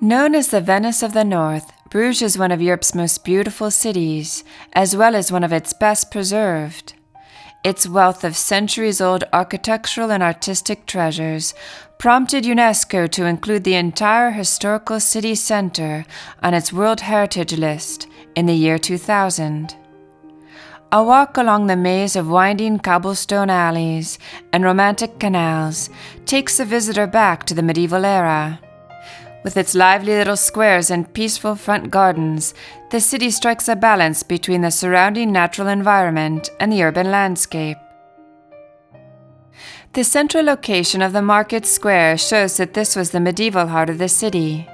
Known as the Venice of the North, Bruges is one of Europe's most beautiful cities, as well as one of its best preserved. Its wealth of centuries-old architectural and artistic treasures prompted UNESCO to include the entire historical city centre on its World Heritage List in the year 2000. A walk along the maze of winding cobblestone alleys and romantic canals takes the visitor back to the medieval era. With its lively little squares and peaceful front gardens, the city strikes a balance between the surrounding natural environment and the urban landscape. The central location of the market square shows that this was the medieval heart of the city.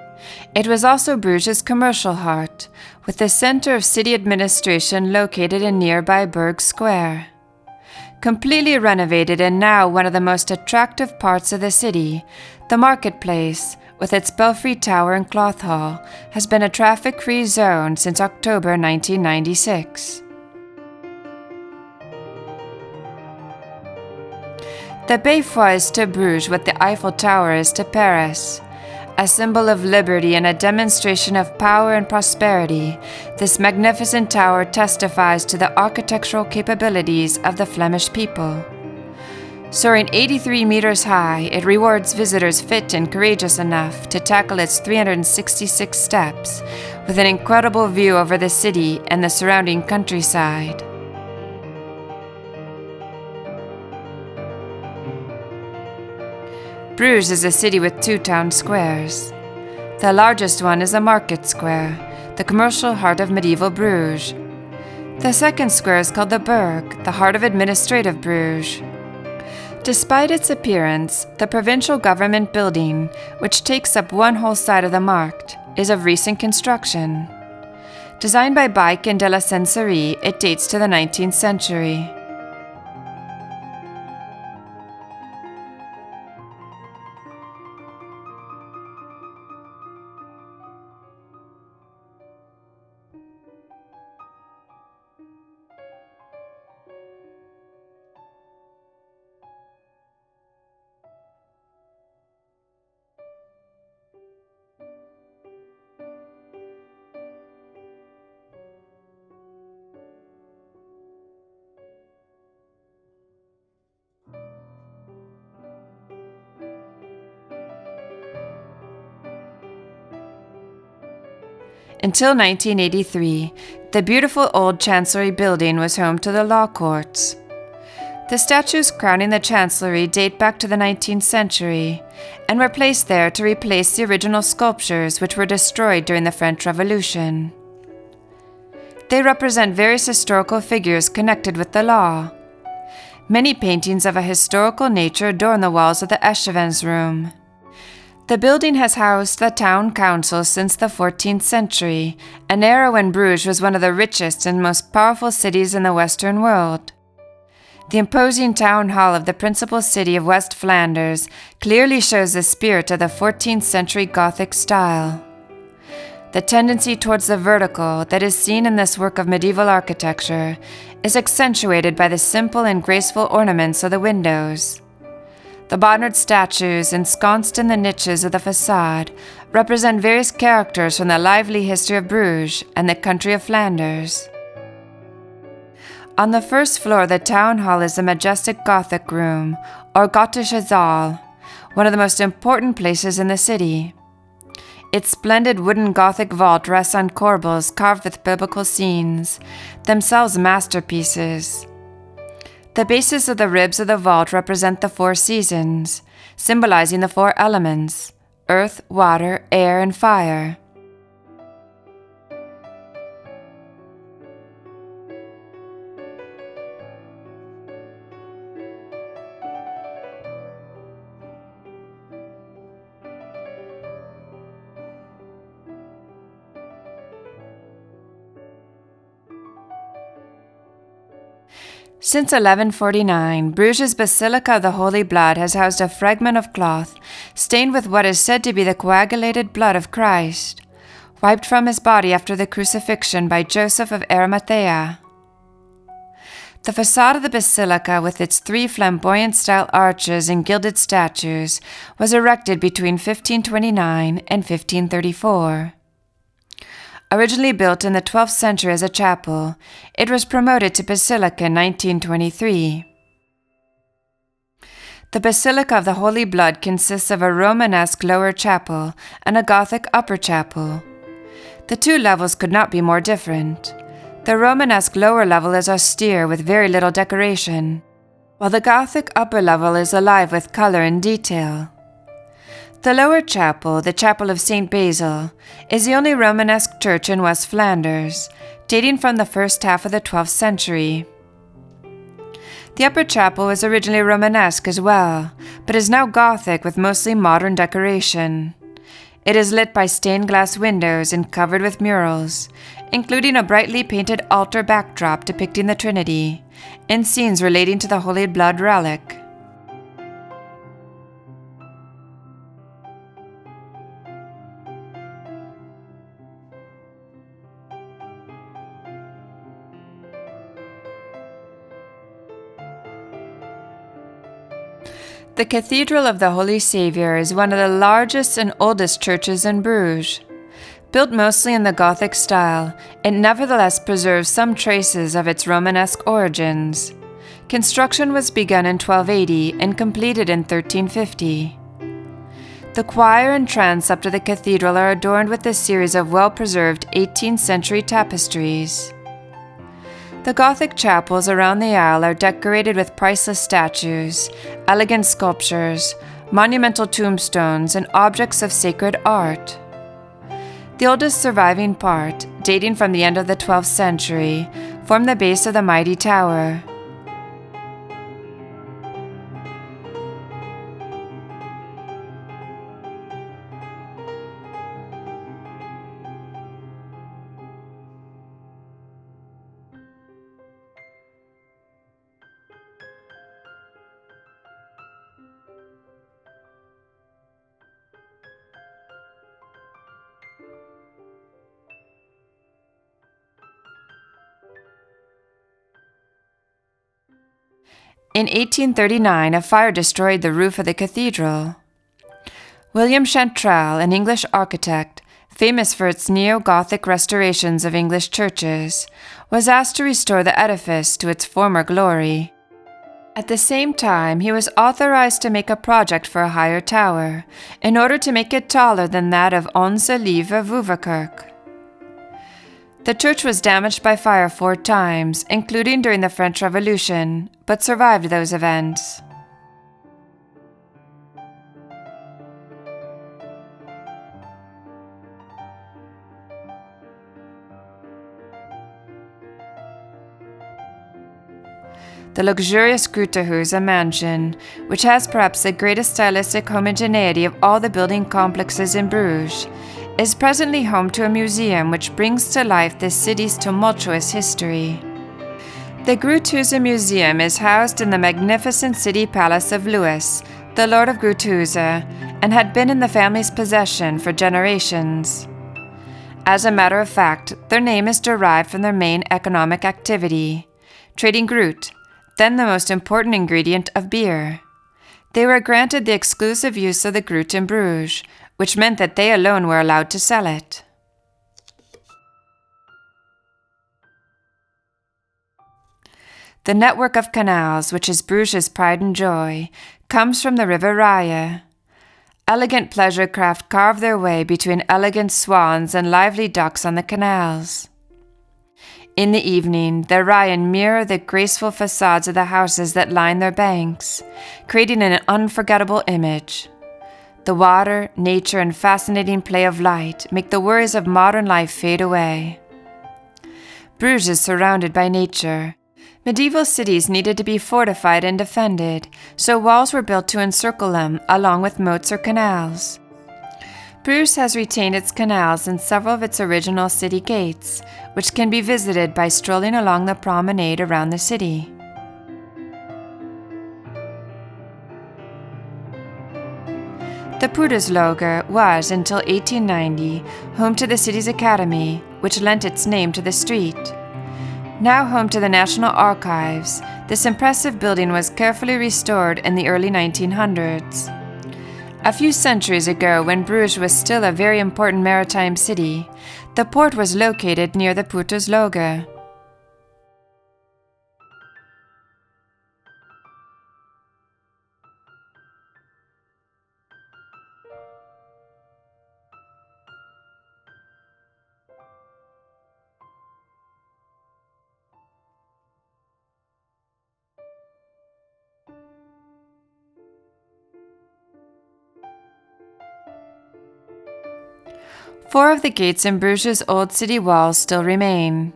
It was also Bruges' commercial heart, with the center of city administration located in nearby Burg Square. Completely renovated and now one of the most attractive parts of the city, the marketplace, with its Belfry Tower and Cloth Hall, has been a traffic-free zone since October 1996. The Beffroi is to Bruges what the Eiffel Tower is to Paris. A symbol of liberty and a demonstration of power and prosperity, this magnificent tower testifies to the architectural capabilities of the Flemish people. Soaring 83 meters high, it rewards visitors fit and courageous enough to tackle its 366 steps, with an incredible view over the city and the surrounding countryside. Bruges is a city with two town squares. The largest one is the Market Square, the commercial heart of medieval Bruges. The second square is called the Burg, the heart of administrative Bruges. Despite its appearance, the provincial government building, which takes up one whole side of the Markt, is of recent construction. Designed by Bike and de la Sensorie, it dates to the 19th century. Until 1983, the beautiful old Chancellery building was home to the law courts. The statues crowning the Chancellery date back to the 19th century and were placed there to replace the original sculptures which were destroyed during the French Revolution. They represent various historical figures connected with the law. Many paintings of a historical nature adorn the walls of the Echevins room. The building has housed the town council since the 14th century, an era when Bruges was one of the richest and most powerful cities in the Western world. The imposing town hall of the principal city of West Flanders clearly shows the spirit of the 14th century Gothic style. The tendency towards the vertical that is seen in this work of medieval architecture is accentuated by the simple and graceful ornaments of the windows. The modern statues ensconced in the niches of the facade represent various characters from the lively history of Bruges and the country of Flanders. On the first floor of the town hall is the majestic Gothic room, or Gothische Saal, one of the most important places in the city. Its splendid wooden Gothic vault rests on corbels carved with biblical scenes, themselves masterpieces. The bases of the ribs of the vault represent the four seasons, symbolizing the four elements: earth, water, air, and fire. Since 1149, Bruges' Basilica of the Holy Blood has housed a fragment of cloth stained with what is said to be the coagulated blood of Christ, wiped from his body after the crucifixion by Joseph of Arimathea. The facade of the basilica, with its 3 flamboyant-style arches and gilded statues, was erected between 1529 and 1534. Originally built in the 12th century as a chapel, it was promoted to basilica in 1923. The Basilica of the Holy Blood consists of a Romanesque lower chapel and a Gothic upper chapel. The 2 levels could not be more different. The Romanesque lower level is austere with very little decoration, while the Gothic upper level is alive with color and detail. The lower chapel, the Chapel of St. Basil, is the only Romanesque church in West Flanders, dating from the first half of the 12th century. The upper chapel was originally Romanesque as well, but is now Gothic with mostly modern decoration. It is lit by stained glass windows and covered with murals, including a brightly painted altar backdrop depicting the Trinity, and scenes relating to the Holy Blood relic. The Cathedral of the Holy Saviour is one of the largest and oldest churches in Bruges. Built mostly in the Gothic style, it nevertheless preserves some traces of its Romanesque origins. Construction was begun in 1280 and completed in 1350. The choir and transept of the cathedral are adorned with a series of well-preserved 18th century tapestries. The Gothic chapels around the aisle are decorated with priceless statues, elegant sculptures, monumental tombstones, and objects of sacred art. The oldest surviving part, dating from the end of the 12th century, form the base of the mighty tower. In 1839, a fire destroyed the roof of the cathedral. William Chantrel, an English architect, famous for its neo-Gothic restorations of English churches, was asked to restore the edifice to its former glory. At the same time, he was authorized to make a project for a higher tower, in order to make it taller than that of Onze Lieve Veuverkerk. The church was damaged by fire 4 times, including during the French Revolution, but survived those events. The luxurious Gruuthuse mansion, which has perhaps the greatest stylistic homogeneity of all the building complexes in Bruges, is presently home to a museum which brings to life this city's tumultuous history. The Gruuthuse Museum is housed in the magnificent city palace of Louis, the Lord of Gruuthuse, and had been in the family's possession for generations. As a matter of fact, their name is derived from their main economic activity, trading Gruut, then the most important ingredient of beer. They were granted the exclusive use of the Gruut in Bruges, which meant that they alone were allowed to sell it. The network of canals, which is Bruges' pride and joy, comes from the river Rye. Elegant pleasure craft carve their way between elegant swans and lively ducks on the canals. In the evening, the Rhine mirror the graceful facades of the houses that line their banks, creating an unforgettable image. The water, nature, and fascinating play of light make the worries of modern life fade away. Bruges is surrounded by nature. Medieval cities needed to be fortified and defended, so walls were built to encircle them, along with moats or canals. Bruges has retained its canals and several of its original city gates, which can be visited by strolling along the promenade around the city. The Poedersloger was, until 1890, home to the city's academy, which lent its name to the street. Now home to the National Archives, this impressive building was carefully restored in the early 1900s. A few centuries ago, when Bruges was still a very important maritime city, the port was located near the Putersloge. Four of the gates in Bruges' old city walls still remain: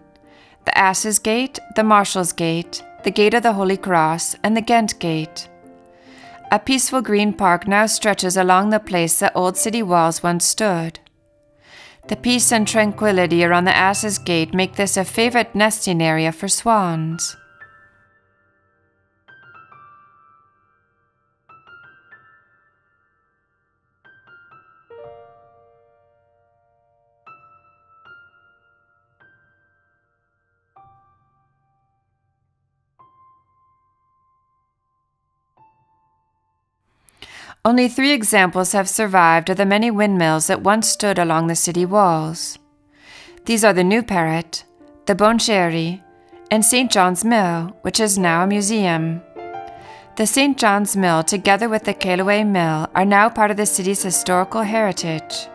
the Asses Gate, the Marshal's Gate, the Gate of the Holy Cross, and the Ghent Gate. A peaceful green park now stretches along the place the old city walls once stood. The peace and tranquility around the Asses Gate make this a favorite nesting area for swans. Only 3 examples have survived of the many windmills that once stood along the city walls. These are the New Parrot, the Boncherry, and St. John's Mill, which is now a museum. The St. John's Mill, together with the Caillois Mill, are now part of the city's historical heritage.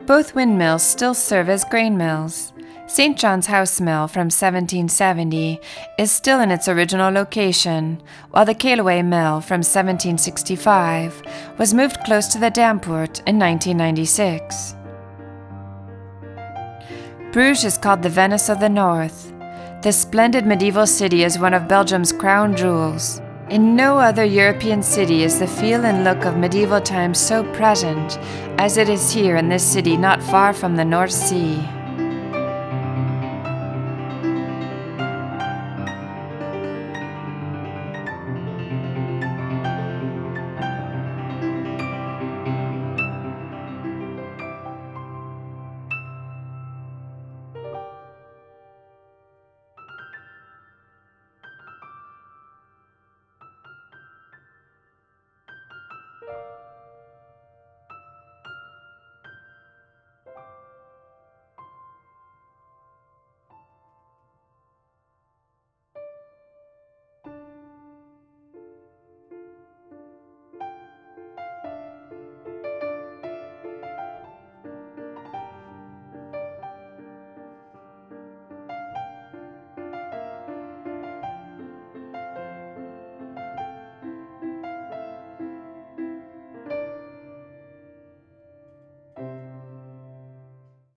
Both windmills still serve as grain mills. St. John's House Mill from 1770 is still in its original location, while the Caillois Mill from 1765 was moved close to the Dampoort in 1996. Bruges is called the Venice of the North. This splendid medieval city is one of Belgium's crown jewels. In no other European city is the feel and look of medieval times so present as it is here in this city not far from the North Sea.